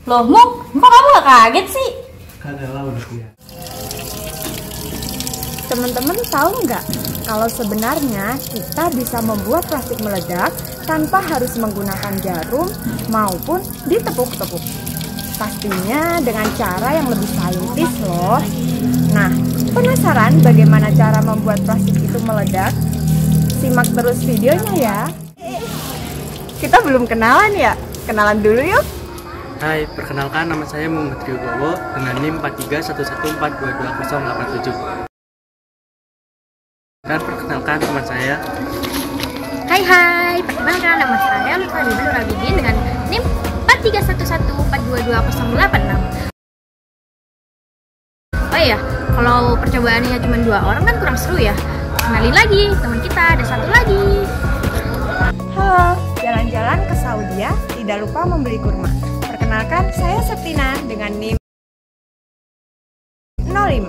Loh, Mung, kok kamu gak kaget sih? Kagak lah, udah ya. Teman-teman tahu nggak kalau sebenarnya kita bisa membuat plastik meledak tanpa harus menggunakan jarum maupun ditepuk-tepuk. Pastinya dengan cara yang lebih saintis loh. Nah, penasaran bagaimana cara membuat plastik itu meledak? Simak terus videonya ya. Kita belum kenalan ya? Kenalan dulu yuk. Hai, perkenalkan nama saya Muhammad Riogowo dengan NIM 4311422087. Dan perkenalkan teman saya. Hai, perkenalkan nama saya Lutfi Nur Abidin dengan NIM 4311422086. Oh iya, kalau percobaannya cuma 2 orang kan kurang seru ya. Kenalin lagi, teman kita ada satu lagi. Halo, jalan-jalan ke Saudi ya, tidak lupa membeli kurma. Perkenalkan, saya Septina dengan NIM 05.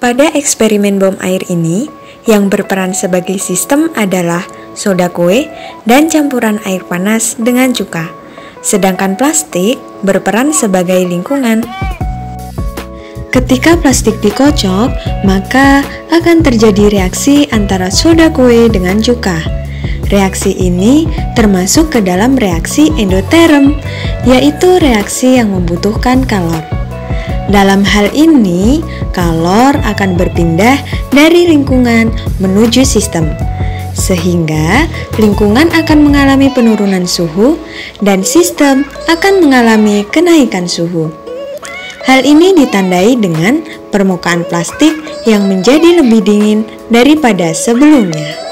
Pada eksperimen bom air ini, yang berperan sebagai sistem adalah soda kue dan campuran air panas dengan cuka. Sedangkan plastik berperan sebagai lingkungan. Ketika plastik dikocok, maka akan terjadi reaksi antara soda kue dengan cuka. Reaksi ini termasuk ke dalam reaksi endoterm, yaitu reaksi yang membutuhkan kalor. Dalam hal ini, kalor akan berpindah dari lingkungan menuju sistem, sehingga lingkungan akan mengalami penurunan suhu dan sistem akan mengalami kenaikan suhu. Hal ini ditandai dengan permukaan plastik yang menjadi lebih dingin daripada sebelumnya.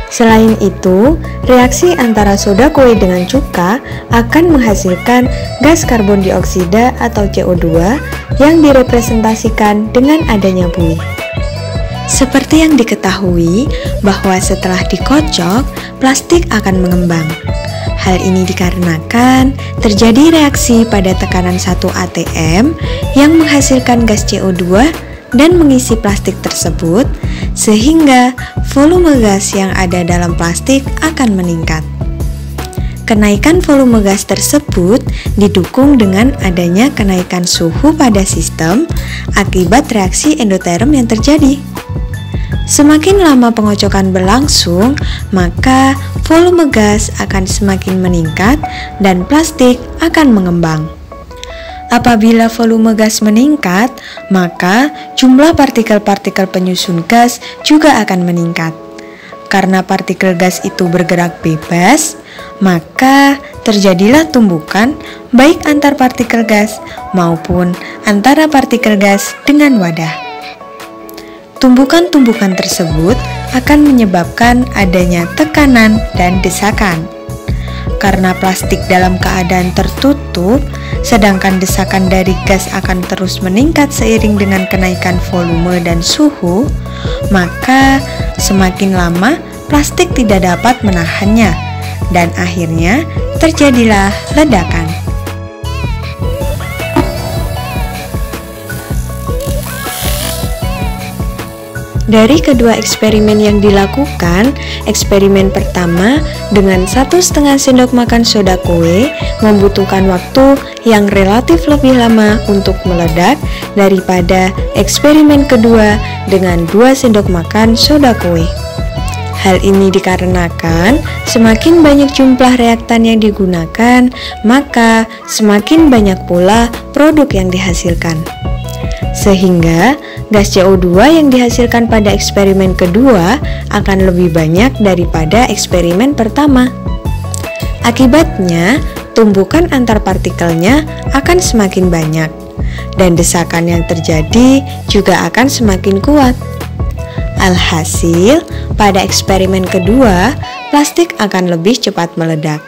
Selain itu, reaksi antara soda kue dengan cuka akan menghasilkan gas karbon dioksida atau CO2 yang direpresentasikan dengan adanya buih. Seperti yang diketahui bahwa setelah dikocok, plastik akan mengembang. Hal ini dikarenakan terjadi reaksi pada tekanan 1 atm yang menghasilkan gas CO2 dan mengisi plastik tersebut, sehingga volume gas yang ada dalam plastik akan meningkat. Kenaikan volume gas tersebut didukung dengan adanya kenaikan suhu pada sistem akibat reaksi endoterm yang terjadi. Semakin lama pengocokan berlangsung, maka volume gas akan semakin meningkat dan plastik akan mengembang. Apabila volume gas meningkat, maka jumlah partikel-partikel penyusun gas juga akan meningkat. Karena partikel gas itu bergerak bebas, maka terjadilah tumbukan baik antar partikel gas maupun antara partikel gas dengan wadah. Tumbukan-tumbukan tersebut akan menyebabkan adanya tekanan dan desakan. Karena plastik dalam keadaan tertutup, sedangkan desakan dari gas akan terus meningkat seiring dengan kenaikan volume dan suhu, maka semakin lama plastik tidak dapat menahannya, dan akhirnya terjadilah ledakan. Dari kedua eksperimen yang dilakukan, eksperimen pertama dengan 1,5 sendok makan soda kue membutuhkan waktu yang relatif lebih lama untuk meledak daripada eksperimen kedua dengan 2 sendok makan soda kue. Hal ini dikarenakan semakin banyak jumlah reaktan yang digunakan, maka semakin banyak pula produk yang dihasilkan. Sehingga gas CO2 yang dihasilkan pada eksperimen kedua akan lebih banyak daripada eksperimen pertama. Akibatnya, tumbukan antar partikelnya akan semakin banyak, dan desakan yang terjadi juga akan semakin kuat. Alhasil, pada eksperimen kedua, plastik akan lebih cepat meledak.